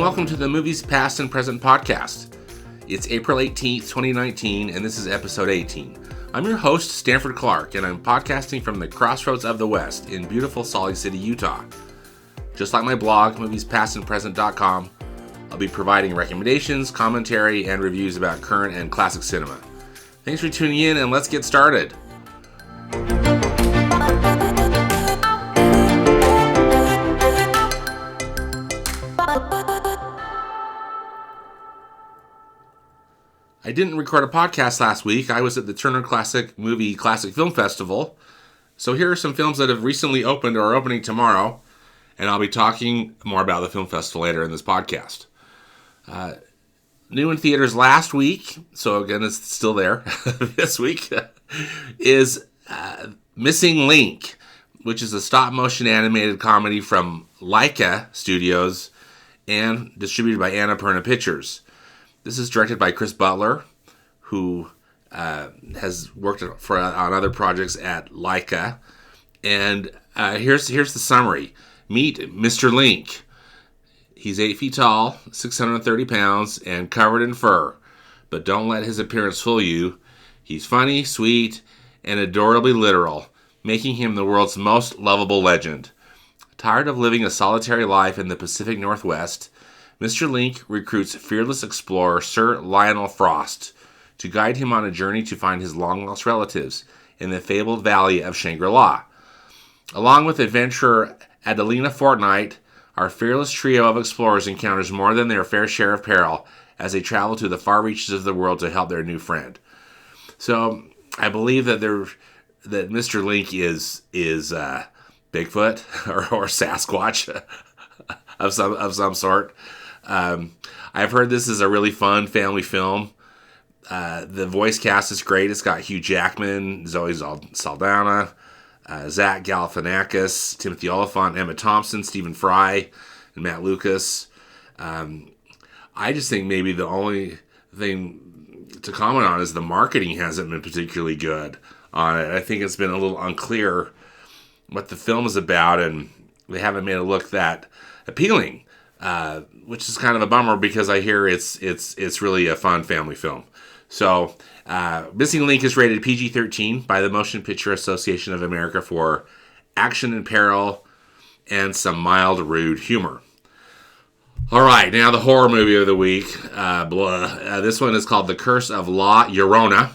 welcome to the Movies Past and Present podcast. It's April 18th, 2019, and this is episode 18. I'm your host, Stanford Clark, and I'm podcasting from the crossroads of the West in beautiful Salt Lake City, Utah. Just like my blog, moviespastandpresent.com, I'll be providing recommendations, commentary, and reviews about current and classic cinema. Thanks for tuning in, and let's get started. I didn't record a podcast last week. I was at the Turner Classic Film Festival. So here are some films that have recently opened or are opening tomorrow, and I'll be talking more about the film festival later in this podcast. New in theaters last week, so again, it's still there this week, is Missing Link, which is a stop-motion animated comedy from LAIKA Studios and distributed by Annapurna Pictures. This is directed by Chris Butler, who has worked on other projects at LAIKA. And here's the summary. Meet Mr. Link. He's 8 feet tall, 630 pounds, and covered in fur. But don't let his appearance fool you. He's funny, sweet, and adorably literal, making him the world's most lovable legend. Tired of living a solitary life in the Pacific Northwest, Mr. Link recruits fearless explorer Sir Lionel Frost to guide him on a journey to find his long-lost relatives in the fabled valley of Shangri-La. Along with adventurer Adelina Fortnight, our fearless trio of explorers encounters more than their fair share of peril as they travel to the far reaches of the world to help their new friend. So, I believe that Mr. Link is Bigfoot or Sasquatch of some sort. I've heard this is a really fun family film. The voice cast is great. It's got Hugh Jackman, Zoe Saldana, Zach Galifianakis, Timothy Olyphant, Emma Thompson, Stephen Fry, and Matt Lucas. I just think maybe the only thing to comment on is the marketing hasn't been particularly good on it. I think it's been a little unclear what the film is about, and they haven't made it look that appealing. Which is kind of a bummer because I hear it's really a fun family film. So, Missing Link is rated PG-13 by the Motion Picture Association of America for action and peril and some mild, rude humor. All right, now the horror movie of the week. This one is called The Curse of La Llorona.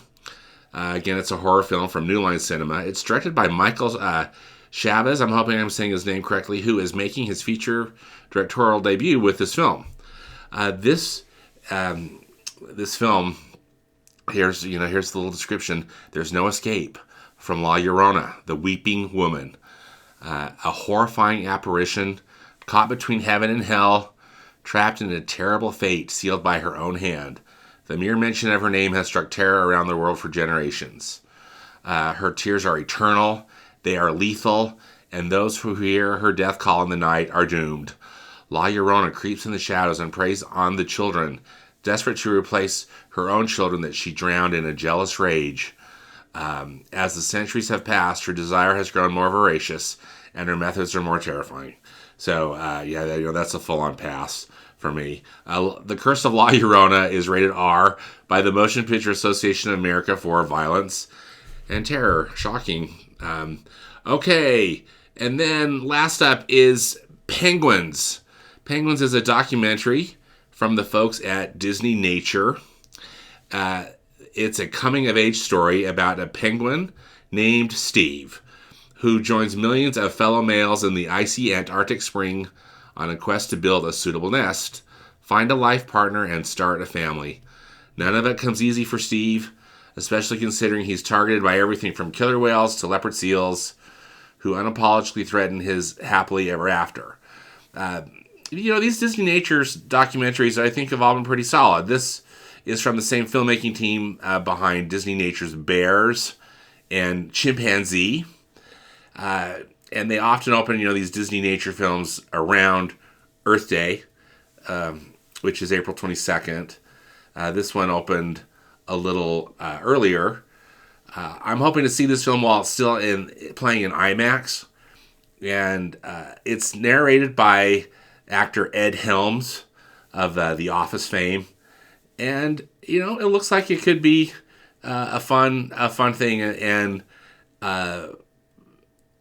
Again, it's a horror film from New Line Cinema. It's directed by Michael Chavez, I'm hoping I'm saying his name correctly, who is making his feature directorial debut with this film. This film, here's the little description. There's no escape from La Llorona, the weeping woman, a horrifying apparition caught between heaven and hell, trapped in a terrible fate sealed by her own hand. The mere mention of her name has struck terror around the world for generations. Her tears are eternal. They are lethal, and those who hear her death call in the night are doomed. La Llorona creeps in the shadows and preys on the children, desperate to replace her own children that she drowned in a jealous rage. As the centuries have passed, her desire has grown more voracious, and her methods are more terrifying. So, that's a full-on pass for me. The Curse of La Llorona is rated R by the Motion Picture Association of America for violence and terror. Shocking. Okay, and then last up is Penguins. Penguins is a documentary from the folks at Disneynature. It's a coming-of-age story about a penguin named Steve, who joins millions of fellow males in the icy Antarctic spring on a quest to build a suitable nest, find a life partner, and start a family. None of it comes easy for Steve, especially considering he's targeted by everything from killer whales to leopard seals, who unapologetically threaten his happily ever after. These Disneynature documentaries, I think, have all been pretty solid. This is from the same filmmaking team behind Disneynature's Bears and Chimpanzee. And they often open, these Disneynature films around Earth Day, which is April 22nd. This one opened a little earlier. I'm hoping to see this film while it's still playing in IMAX. And it's narrated by actor Ed Helms, The Office fame, and it looks like it could be a fun thing. And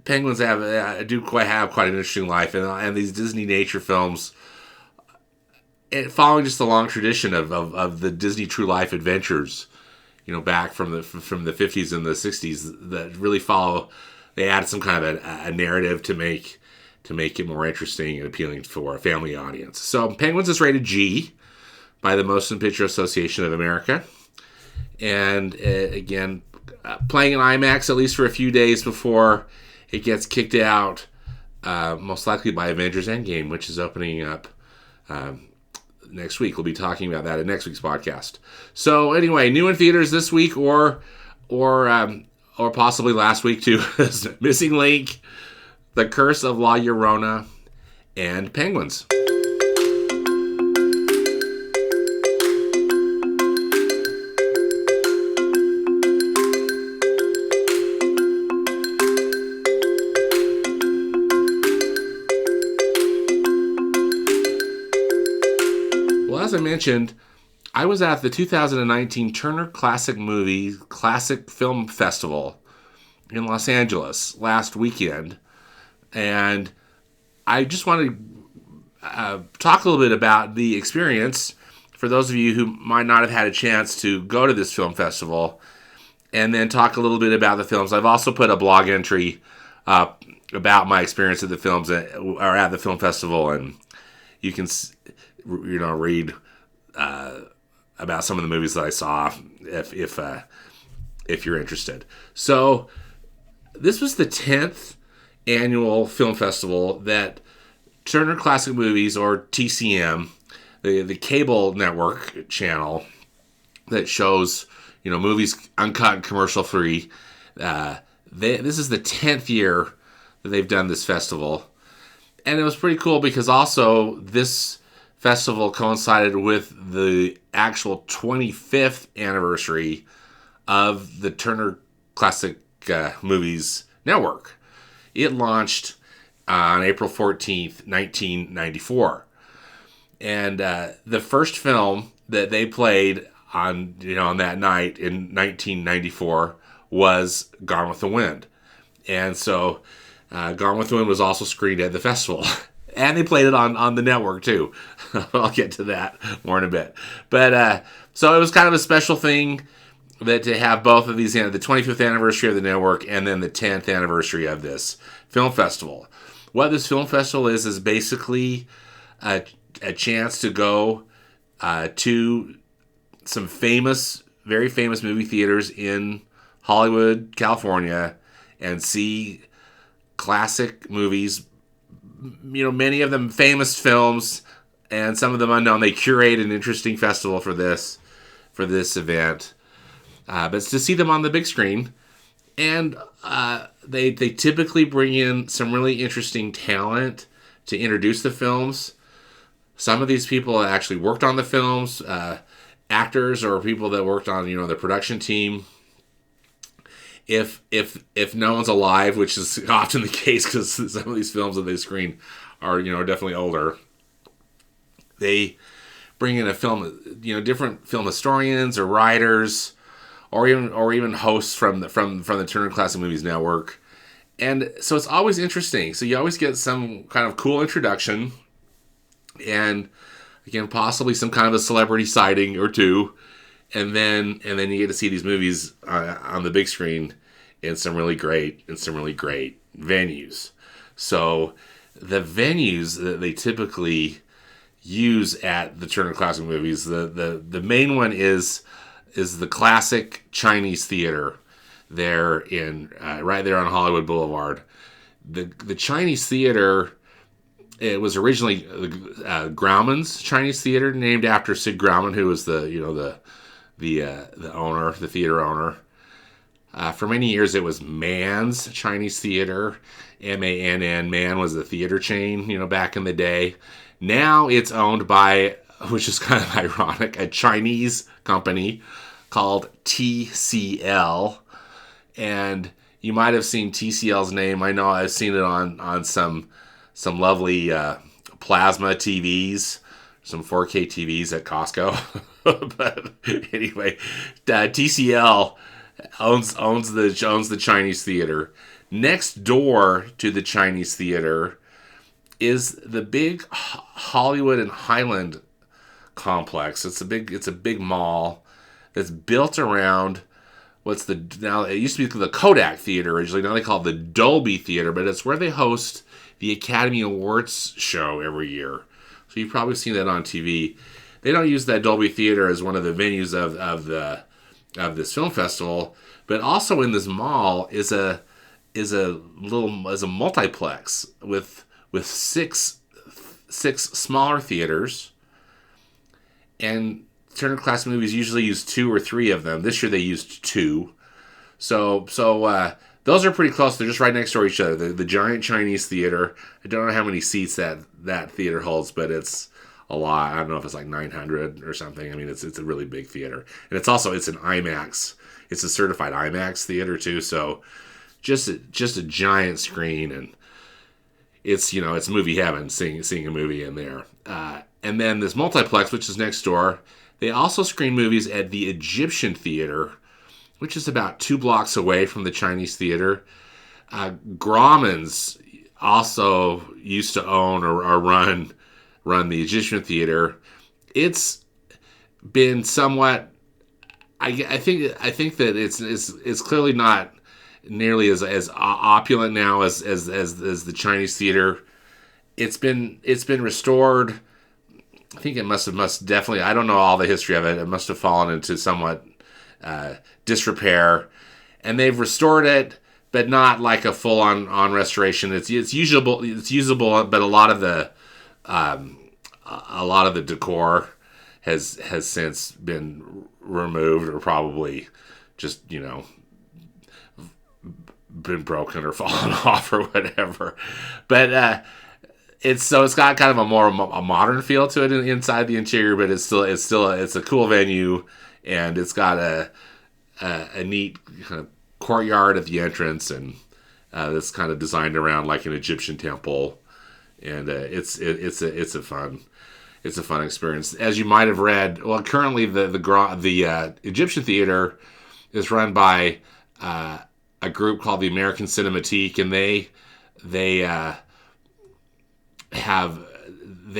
penguins do have quite an interesting life, and these Disneynature films, following just a long tradition of the Disney True Life adventures, back from the 50s and the 60s, that really follow. They added some kind of a narrative to make it more interesting and appealing for a family audience. So Penguins is rated G by the Motion Picture Association of America, and again, playing in IMAX at least for a few days before it gets kicked out, most likely by Avengers Endgame, which is opening up next week. We'll be talking about that in next week's podcast. So anyway, new in theaters this week or possibly last week too, is Missing Link, The Curse of La Llorona, and Penguins. Well, as I mentioned, I was at the 2019 Turner Classic Film Festival in Los Angeles last weekend, and I just wanted to talk a little bit about the experience for those of you who might not have had a chance to go to this film festival, and then talk a little bit about the films. I've also put a blog entry up about my experience at the films or at the film festival, and you can read about some of the movies that I saw if you're interested. So this was the 10th annual film festival that Turner Classic Movies, or TCM, the cable network channel that shows movies uncut and commercial free. This is the 10th year that they've done this festival, and it was pretty cool because also this festival coincided with the actual 25th anniversary of the Turner Classic Movies Network. It launched on April 14th, 1994. And the first film that they played on that night in 1994 was Gone with the Wind. And so Gone with the Wind was also screened at the festival. And they played it on the network, too. I'll get to that more in a bit. But so it was kind of a special thing that to have both of these, the 25th anniversary of the network and then the 10th anniversary of this film festival. What this film festival is basically a chance to go to some very famous movie theaters in Hollywood, California, and see classic movies, many of them famous films and some of them unknown. They curate an interesting festival for this event, but it's to see them on the big screen. And they typically bring in some really interesting talent to introduce the films. Some of these people actually worked on the films, actors or people that worked on the production team. If no one's alive, which is often the case because some of these films that they screen are definitely older, they bring in different film historians or writers, or even hosts from the Turner Classic Movies Network, and so it's always interesting. So you always get some kind of cool introduction, and again possibly some kind of a celebrity sighting or two. And then you get to see these movies on the big screen in some really great venues. So the venues that they typically use at the Turner Classic Movies, the main one is the Classic Chinese Theater there in right there on Hollywood Boulevard. The Chinese Theater, it was originally Grauman's Chinese Theater, named after Sid Grauman, who was the owner, the theater owner. For many years, it was Mann's Chinese Theater, MANN. Mann was the theater chain, back in the day. Now it's owned by, which is kind of ironic, a Chinese company called TCL. And you might have seen TCL's name. I know I've seen it on some lovely plasma TVs some 4K TVs at Costco. But anyway, TCL owns the Chinese theater. Next door to the Chinese theater is the big Hollywood and Highland complex. It's a big mall that's built around now it used to be the Kodak Theater originally. Now they call it the Dolby Theater, but it's where they host the Academy Awards show every year. So you've probably seen that on TV. They don't use that Dolby Theater as one of the venues of this film festival, but also in this mall is a multiplex with six smaller theaters, and Turner Classic Movies usually use 2 or 3 of them. This year they used 2. So those are pretty close. They're just right next door to each other. The giant Chinese theater. I don't know how many seats that theater holds, but it's a lot. I don't know if it's like 900 or something. I mean, it's a really big theater, and it's an IMAX. It's a certified IMAX theater too. So just a giant screen, and it's movie heaven seeing a movie in there. And then this multiplex, which is next door, they also screen movies at the Egyptian Theater, which is about 2 blocks away from the Chinese Theater. Grauman's also used to own or run the Egyptian Theater. It's been somewhat. I think that it's clearly not nearly as opulent now as the Chinese Theater. It's been restored. I think it must definitely. I don't know all the history of it. It must have fallen into somewhat disrepair, and they've restored it, but not like a full on restoration. It's usable. It's usable, but a lot of the decor has since been removed, or probably just been broken or fallen off or whatever. But it's got kind of a modern feel to it inside the interior, but it's a cool venue, and it's got a neat kind of courtyard at the entrance, and that's kind of designed around like an Egyptian temple, and it's a fun experience. As you might have read, well, currently the Egyptian Theater is run by a group called the American Cinematique, and they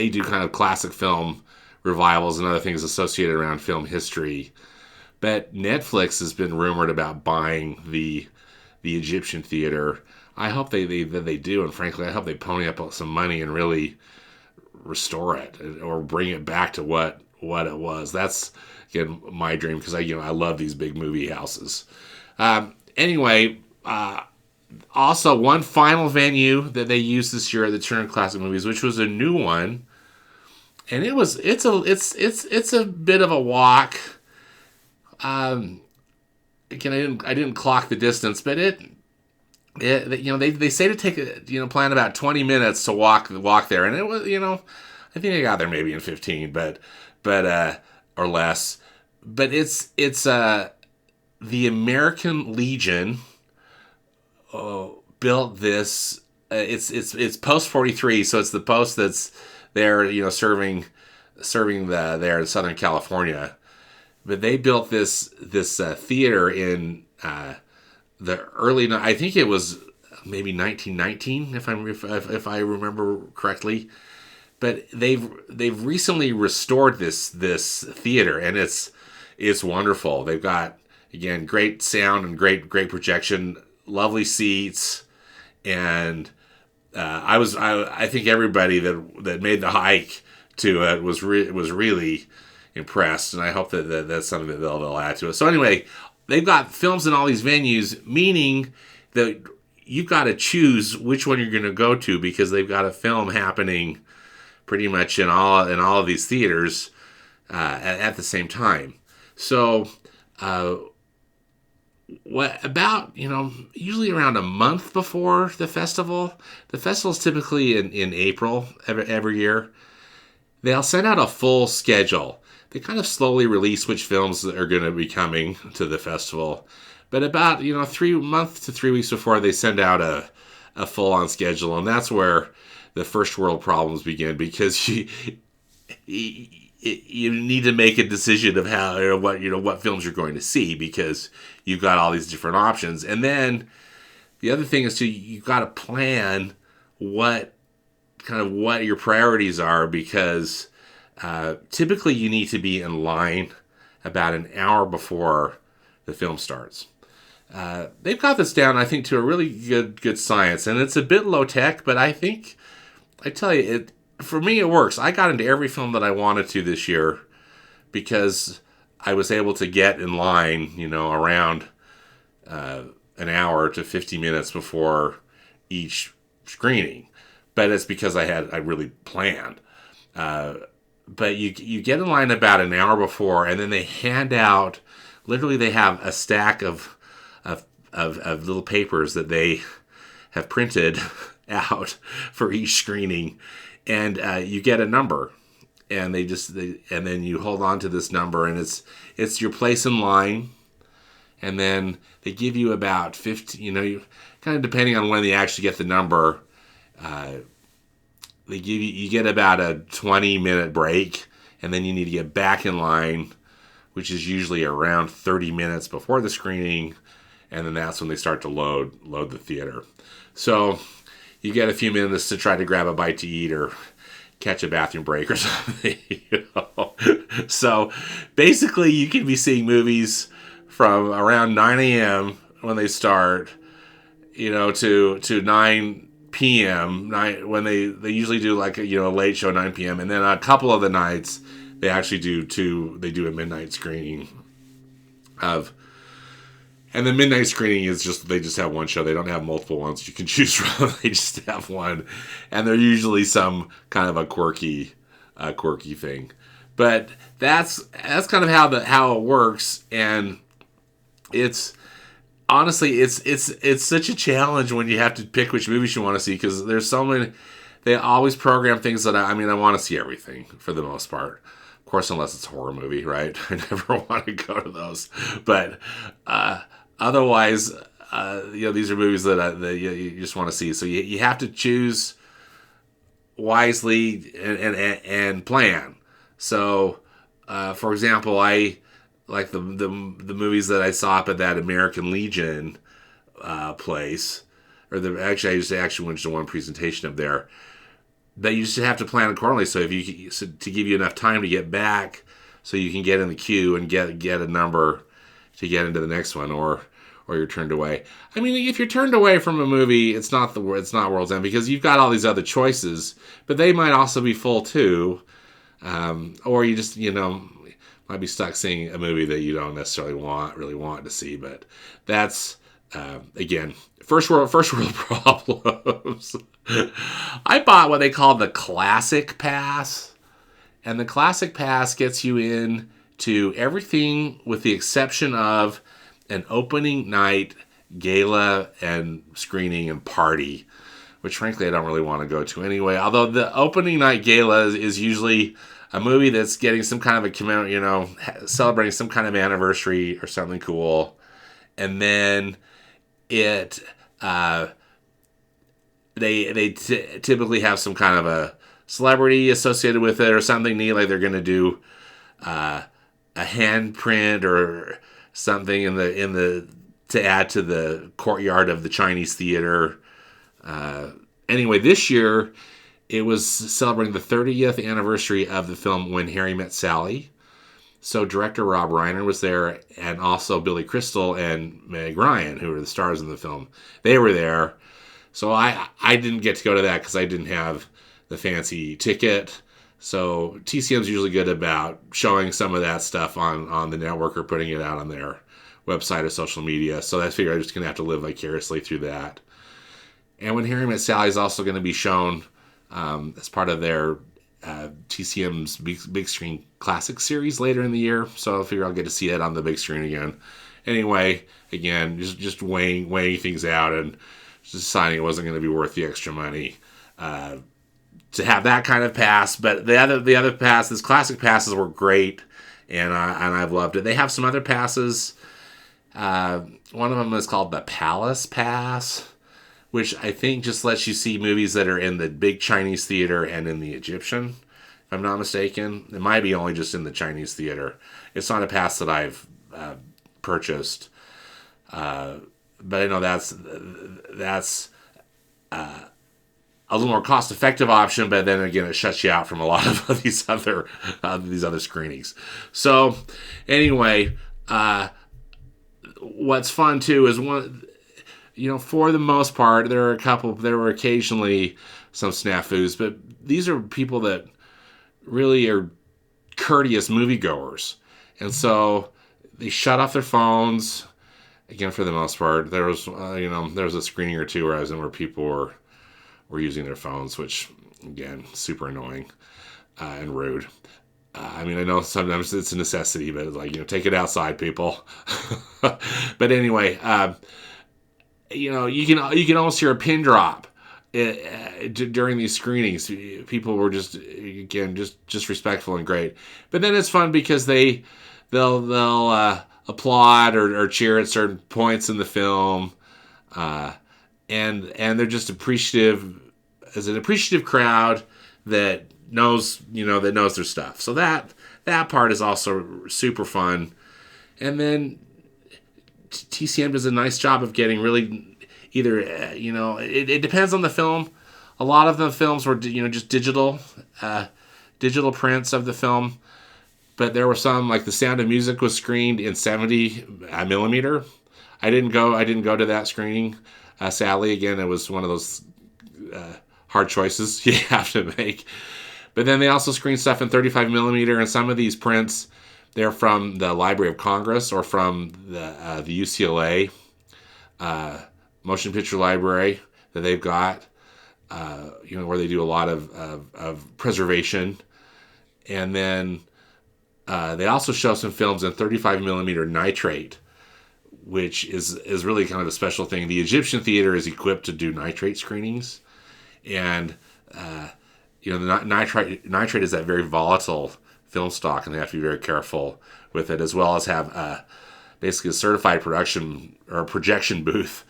do kind of classic film revivals and other things associated around film history. But Netflix has been rumored about buying the Egyptian Theater. I hope they do, and frankly, I hope they pony up some money and really restore it or bring it back to what it was. That's, again, my dream, because I love these big movie houses. Anyway, also one final venue that they used this year at the Turner Classic Movies, which was a new one, and it's a bit of a walk. Again, I didn't clock the distance, but they say to take plan about 20 minutes to walk there, and it was I think I got there maybe in 15, but or less. But it's the American Legion built this. It's post 43, so it's the post that's there, serving there in Southern California. But they built this theater in the early. I think it was maybe 1919, if I remember correctly. But they've recently restored this theater, and it's wonderful. They've got, again, great sound and great projection, lovely seats, and I think everybody that made the hike to it was really impressed, and I hope that that's something that they'll add to it. So anyway, they've got films in all these venues, meaning that you've got to choose which one you're going to go to, because they've got a film happening pretty much in all of these theaters at the same time. So what about usually around a month before the festival? The festival is typically in April every year. They'll send out a full schedule. They kind of slowly release which films are going to be coming to the festival. But about 3 months to 3 weeks before, they send out a full-on schedule, and that's where the first world problems begin, because you need to make a decision of how or what films you're going to see, because you've got all these different options. And then the other thing is too, you've got to plan what your priorities are, because typically you need to be in line about an hour before the film starts. They've got this down, I think, to a really good science, and it's a bit low tech, but I think, I tell you, for me it works. I got into every film that I wanted to this year because I was able to get in line, around an hour to 50 minutes before each screening. But it's because I really planned. But you get in line about an hour before, and then they hand out, literally they have a stack of little papers that they have printed out for each screening, and you get a number, and and then you hold on to this number, and it's your place in line, and then they give you about 50, you kind of depending on when they actually get the number, you get about a 20-minute break, and then you need to get back in line, which is usually around 30 minutes before the screening, and then that's when they start to load the theater. So you get a few minutes to try to grab a bite to eat or catch a bathroom break or something. So basically you can be seeing movies from around 9 a.m. when they start, to 9 p.m. when they usually do like a late show, 9 p.m. And then a couple of the nights they actually do a midnight screening of. And the midnight screening is they just have one show. They don't have multiple ones you can choose from. They just have one. And they're usually some kind of a quirky thing. But that's kind of how it works. And it's honestly, it's such a challenge when you have to pick which movies you want to see, because there's so many. They always program things that I want to see everything for the most part. Of course, unless it's a horror movie, right? I never want to go to those. But otherwise, these are movies that you just want to see. So you have to choose wisely and plan. So, for example, I like the movies that I saw up at that American Legion place, or I actually went to one presentation up there. That you just have to plan accordingly. So to give you enough time to get back, so you can get in the queue and get a number to get into the next one, or you're turned away. If you're turned away from a movie, it's not World's End, because you've got all these other choices, but they might also be full too, or you just might be stuck seeing a movie that you don't necessarily really want to see. But that's again, first world problems. I bought what they call the Classic Pass, and the Classic Pass gets you in to everything with the exception of an opening night gala and screening and party, which frankly I don't really want to go to anyway. Although the opening night gala is usually a movie that's getting some kind of a celebrating some kind of anniversary or something cool, and then it they typically have some kind of a celebrity associated with it or something neat, like they're going to do a handprint or something in the to add to the courtyard of the Chinese theater. Anyway, this year it was celebrating the 30th anniversary of the film When Harry Met Sally. So director Rob Reiner was there, and also Billy Crystal and Meg Ryan, who were the stars in the film. They were there. So I didn't get to go to that because I didn't have the fancy ticket. So TCM's usually good about showing some of that stuff on the network or putting it out on their website or social media. So I figured I'm just going to have to live vicariously through that. And When Harry Met Sally is also going to be shown as part of their TCM's big screen classic series later in the year. So I figure I'll get to see that on the big screen again. Anyway, again, just weighing things out and deciding it wasn't going to be worth the extra money to have that kind of pass. But the other passes, classic passes, were great, and I've loved it. They have some other passes. One of them is called the Palace Pass, which I think just lets you see movies that are in the big Chinese theater and in the Egyptian if I'm not mistaken. It might be only just in the Chinese theater. It's not a pass that I've purchased. But I know that's a little more cost-effective option, but then again, it shuts you out from a lot of these other screenings. So, anyway, what's fun too is for the most part, there were occasionally some snafus, but these are people that really are courteous moviegoers, and so they shut off their phones. Again, for the most part, there was a screening or two where I was in where people were using their phones, which, again, super annoying and rude. I know sometimes it's a necessity, but it's like, take it outside, people. But anyway, you can almost hear a pin drop during these screenings. People were just respectful and great. But then it's fun because they'll applaud or cheer at certain points in the film. And they're just appreciative, as an appreciative crowd that knows their stuff. So that part is also super fun. And then TCM does a nice job of getting really either, it depends on the film. A lot of the films were, just digital prints of the film. But there were some, like The Sound of Music was screened in 70 millimeter. I didn't go to that screening. Sadly, again, it was one of those hard choices you have to make. But then they also screen stuff in 35 millimeter, and some of these prints, they're from the Library of Congress or from the UCLA Motion Picture Library that they've got, where they do a lot of preservation. And then they also show some films in 35 millimeter nitrate, which is really kind of a special thing. The Egyptian theater is equipped to do nitrate screenings, and the nitrate is that very volatile film stock, and they have to be very careful with it, as well as have basically a certified production or projection booth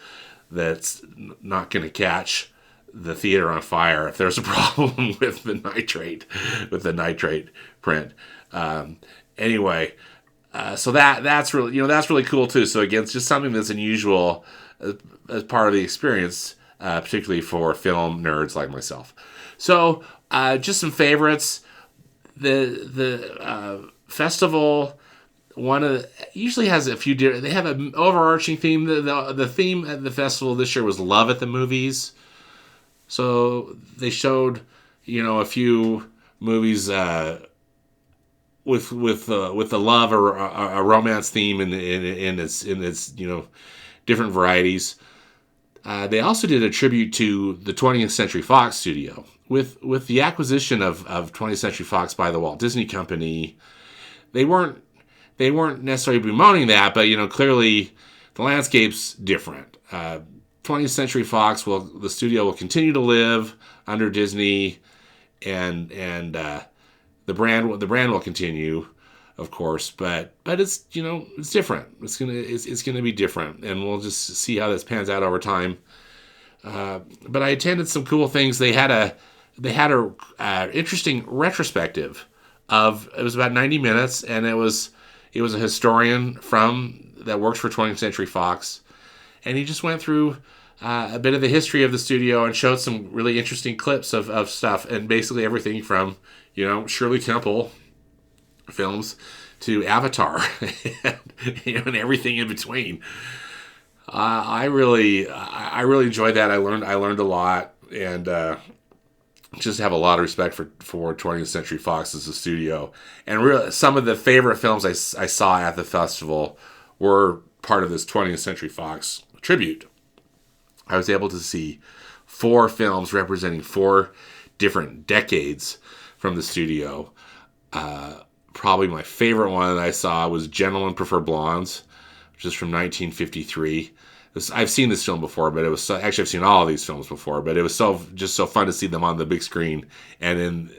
that's not going to catch the theater on fire if there's a problem with the nitrate print. Anyway. So that's really cool too. So again, it's just something that's unusual as part of the experience, particularly for film nerds like myself. So just some favorites. The festival usually has a few different. They have an overarching theme. The theme at the festival this year was love at the movies. So they showed a few movies. With the love or a romance theme in its different varieties. They also did a tribute to the 20th Century Fox studio with the acquisition of 20th Century Fox by the Walt Disney Company. They weren't necessarily bemoaning that, but clearly the landscape's different. 20th Century Fox the studio will continue to live under Disney, and the brand will continue, of course, but it's it's different. It's gonna be different, and we'll just see how this pans out over time. But I attended some cool things. They had a interesting retrospective it was about 90 minutes, and it was a historian that works for 20th Century Fox, and he just went through a bit of the history of the studio and showed some really interesting clips of stuff, and basically everything from Shirley Temple films to Avatar and everything in between. I really enjoyed that. I learned a lot, and just have a lot of respect for 20th Century Fox as a studio. And really, some of the favorite films I saw at the festival were part of this 20th Century Fox tribute. I was able to see 4 films representing 4 different decades from the studio. Probably my favorite one that I saw was Gentlemen Prefer Blondes, which is from 1953. I've seen this film before, but it was actually I've seen all of these films before, but it was so fun to see them on the big screen and in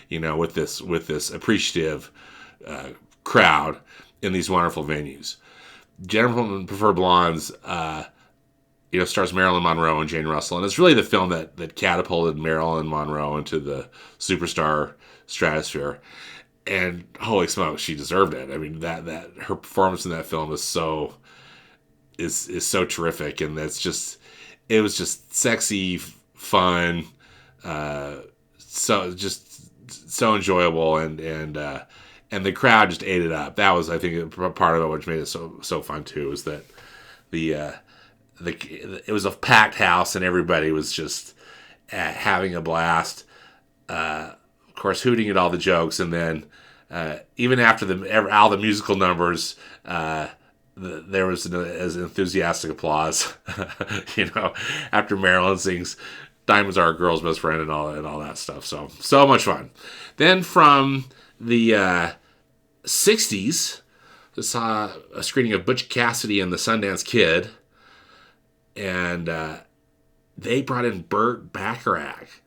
with this appreciative crowd in these wonderful venues. Gentlemen Prefer Blondes, stars Marilyn Monroe and Jane Russell, and it's really the film that catapulted Marilyn Monroe into the superstar stratosphere. And holy smokes, she deserved it. I mean, that her performance in that film is so terrific, and it was just sexy, fun, so just so enjoyable, and the crowd just ate it up. That was, I think, part of it, which made it so fun too, is that it was a packed house and everybody was just having a blast. Of course, hooting at all the jokes, and then even after all the musical numbers, there was as enthusiastic applause. After Marilyn sings "Diamonds Are a Girl's Best Friend" and all that stuff. So much fun. Then from the '60s, I saw a screening of Butch Cassidy and the Sundance Kid, and they brought in Burt Bacharach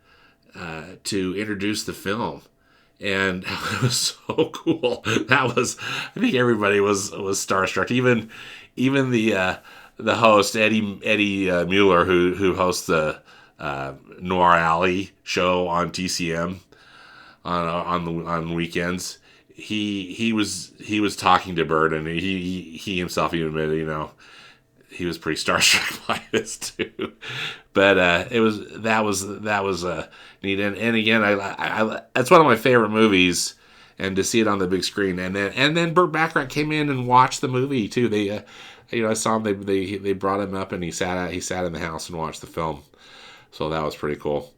to introduce the film, and it was so cool. I think everybody was starstruck. Even the host Eddie Mueller, who hosts the Noir Alley show on TCM on weekends. He was talking to Burt, and he himself even admitted, he was pretty starstruck by this too. But that was neat. And again, I that's one of my favorite movies, and to see it on the big screen. And then Burt Bacharach came in and watched the movie too. They I saw him. They brought him up, and he sat in the house and watched the film. So that was pretty cool.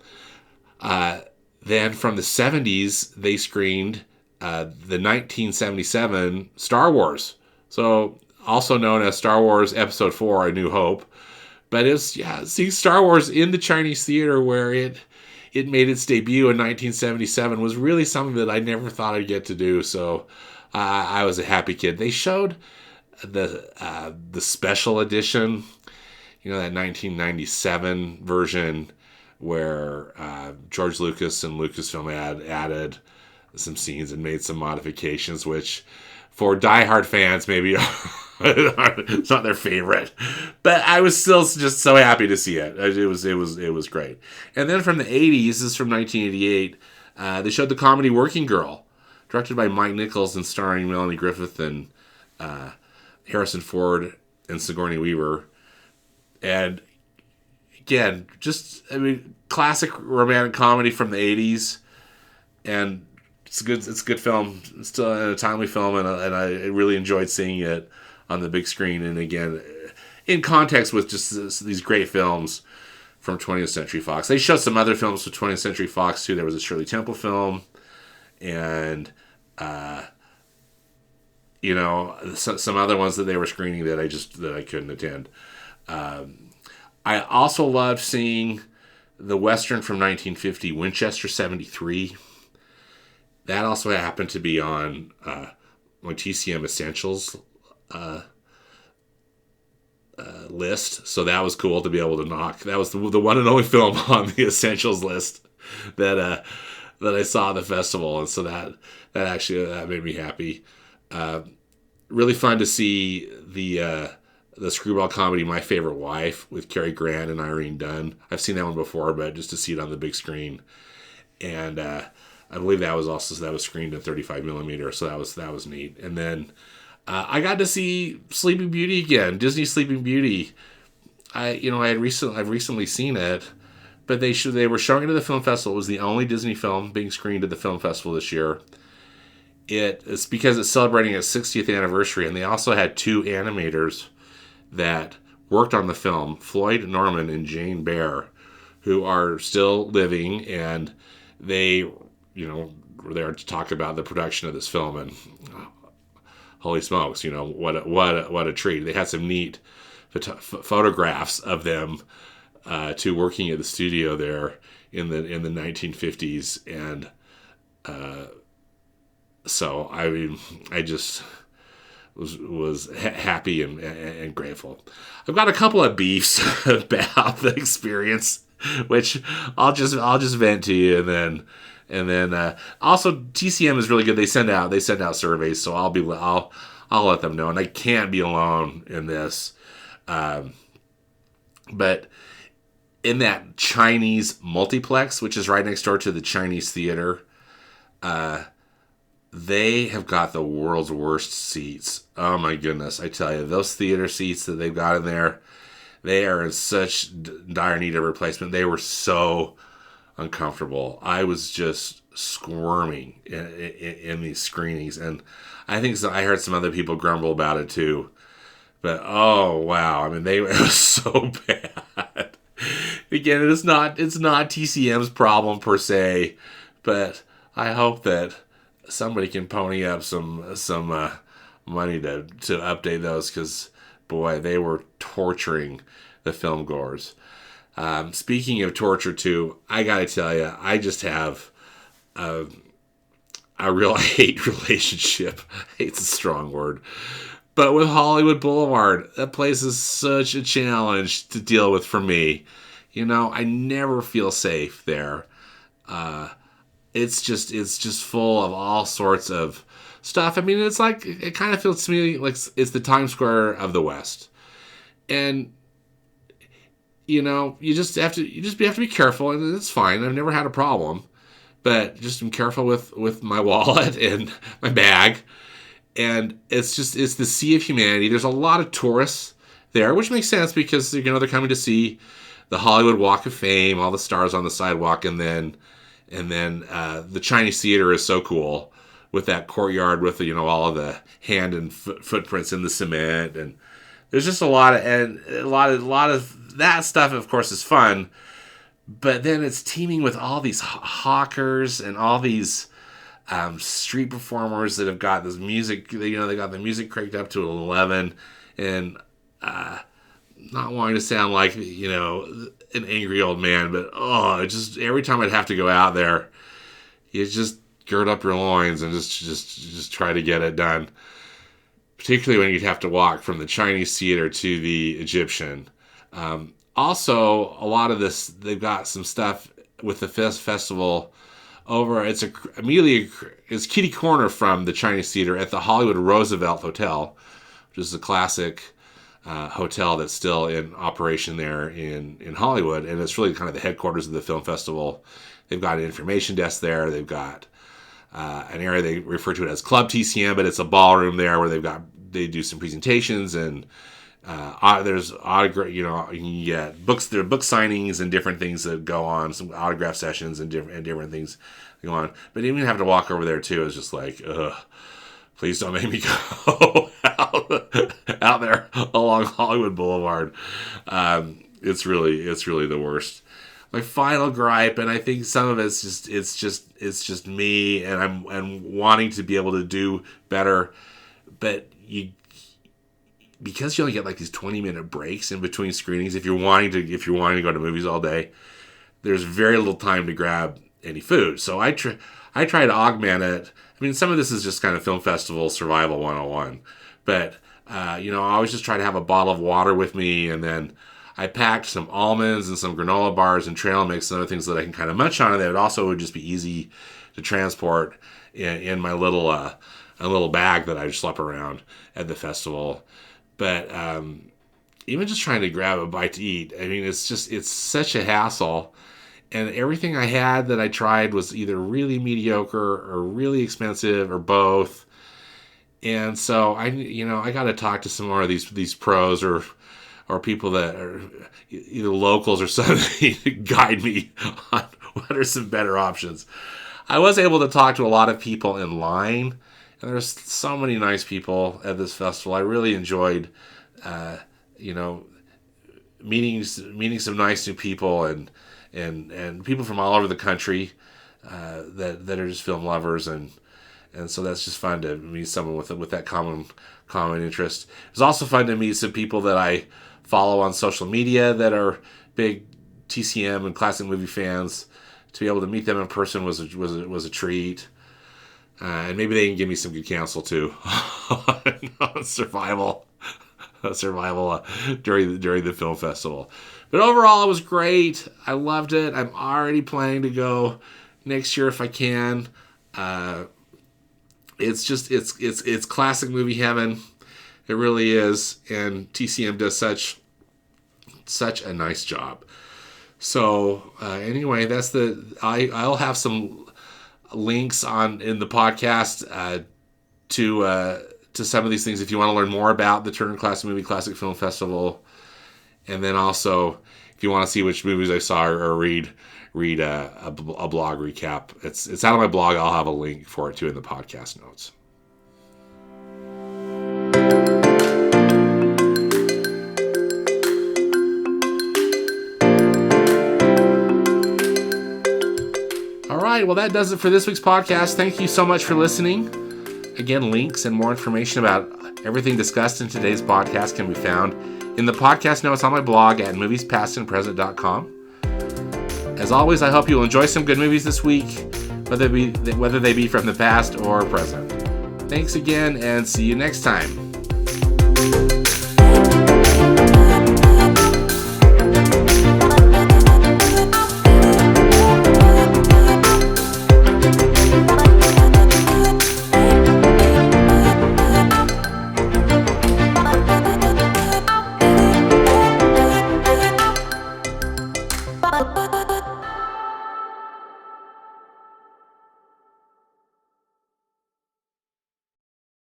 Then from the '70s, they screened the 1977 Star Wars. So also known as Star Wars Episode 4, A New Hope. But seeing Star Wars in the Chinese theater where it made its debut in 1977 was really something that I never thought I'd get to do. So I was a happy kid. They showed the special edition, that 1997 version where George Lucas and Lucasfilm added some scenes and made some modifications, which for diehard fans maybe it's not their favorite, but I was still just so happy to see it. It was great. And then from the '80s, this is from 1988. They showed the comedy Working Girl, directed by Mike Nichols and starring Melanie Griffith and Harrison Ford and Sigourney Weaver. And again, classic romantic comedy from the '80s, and it's a good film. It's still a timely film, and I really enjoyed seeing it on the big screen. And again, in context with just these great films from 20th Century Fox. They showed some other films from 20th Century Fox too. There was a Shirley Temple film, and some other ones that they were screening that I couldn't attend. I also loved seeing the Western from 1950, Winchester 73. That also happened to be on my TCM Essentials list, so that was cool to be able to knock. That was the one and only film on the Essentials list that I saw at the festival, and so that made me happy. Really fun to see the screwball comedy My Favorite Wife with Cary Grant and Irene Dunne. I've seen that one before, but just to see it on the big screen, and I believe that was screened in 35 millimeter, so that was neat. And then I got to see Sleeping Beauty again, Disney Sleeping Beauty. I've recently seen it, but they were showing it at the film festival. It was the only Disney film being screened at the film festival this year. It's because it's celebrating its 60th anniversary, and they also had two animators that worked on the film, Floyd Norman and Jane Bear, who are still living, and they were there to talk about the production of this film, and holy smokes, what a treat. They had some neat photographs of them to working at the studio there in the 1950s, and so I just was happy and grateful. I've got a couple of beefs about the experience, which I'll just vent to you, and then also TCM is really good. They send out surveys, so I'll let them know, and I can't be alone in this. But in that Chinese multiplex, which is right next door to the Chinese theater, They have got the world's worst seats. Oh my goodness, I tell you, those theater seats that they've got in there, they are in such dire need of replacement. They were so uncomfortable. I was just squirming in these screenings, and I think I heard some other people grumble about it too. But oh wow, I mean, it was so bad. Again, it's not TCM's problem per se, but I hope that somebody can pony up some money to update those, because boy, they were torturing the film goers. Speaking of torture too, I gotta tell you, I just have a real hate relationship. Hate's a strong word. But with Hollywood Boulevard, that place is such a challenge to deal with for me. I never feel safe there. It's just full of all sorts of stuff. I mean, it kind of feels to me like it's the Times Square of the West. And you just have to be careful, and it's fine. I've never had a problem, but just be careful with my wallet and my bag. And it's the sea of humanity. There's a lot of tourists there, which makes sense because they're coming to see the Hollywood Walk of Fame, all the stars on the sidewalk, and then the Chinese Theater is so cool with that courtyard with all of the hand and footprints in the cement, and there's just a lot of that stuff. Of course, is fun, but then it's teeming with all these hawkers and all these street performers that have got this music. They got the music cranked up to 11, and not wanting to sound like an angry old man, but just every time I'd have to go out there, you just gird up your loins and just try to get it done. Particularly when you'd have to walk from the Chinese Theater to the Egyptian. Also, a lot of this, they've got some stuff with the festival over. It's kitty corner from the Chinese Theater at the Hollywood Roosevelt Hotel, which is a classic hotel that's still in operation there in Hollywood, and it's really kind of the headquarters of the film festival. They've got an information desk there. They've got an area they refer to it as Club TCM, but it's a ballroom there where they do some presentations, and there's autograph. You can get books. There are book signings and different things that go on. Some autograph sessions and different things go on. But even having to walk over there too is just like, ugh. Please don't make me go out there along Hollywood Boulevard. It's really the worst. My final gripe, and I think some of it's just me, and I'm wanting to be able to do better, but because you only get like these 20-minute breaks in between screenings, if you're wanting to go to movies all day, there's very little time to grab any food. So I try to augment it. I mean, some of this is just kind of film festival survival 101, but I always just try to have a bottle of water with me, and then I packed some almonds and some granola bars and trail mix and other things that I can kind of munch on, and that also would just be easy to transport in my little bag that I schlep around at the festival. But even just trying to grab a bite to eat, I mean, it's such a hassle. And everything I had that I tried was either really mediocre or really expensive or both. And so I got to talk to some more of these pros or people that are either locals or something to guide me on what are some better options. I was able to talk to a lot of people in line, and there's so many nice people at this festival. I really enjoyed, meeting some nice new people and people from all over the country that are just film lovers, and so that's just fun to meet someone with that common interest. It's also fun to meet some people that I follow on social media that are big TCM and classic movie fans. To be able to meet them in person was a treat, and maybe they can give me some good counsel too on survival during the film festival. But overall, it was great. I loved it. I'm already planning to go next year if I can. It's classic movie heaven. It really is, and TCM does such a nice job. So anyway, I'll have some links in the podcast to some of these things if you want to learn more about the Turner Classic Movie Classic Film Festival. And then also, if you want to see which movies I saw or read a blog recap, it's out on my blog. I'll have a link for it too in the podcast notes. All right, well, that does it for this week's podcast. Thank you so much for listening. Again, links and more information about everything discussed in today's podcast can be found in the podcast notes on my blog at moviespastandpresent.com. As always, I hope you'll enjoy some good movies this week, whether they be from the past or present. Thanks again, and see you next time.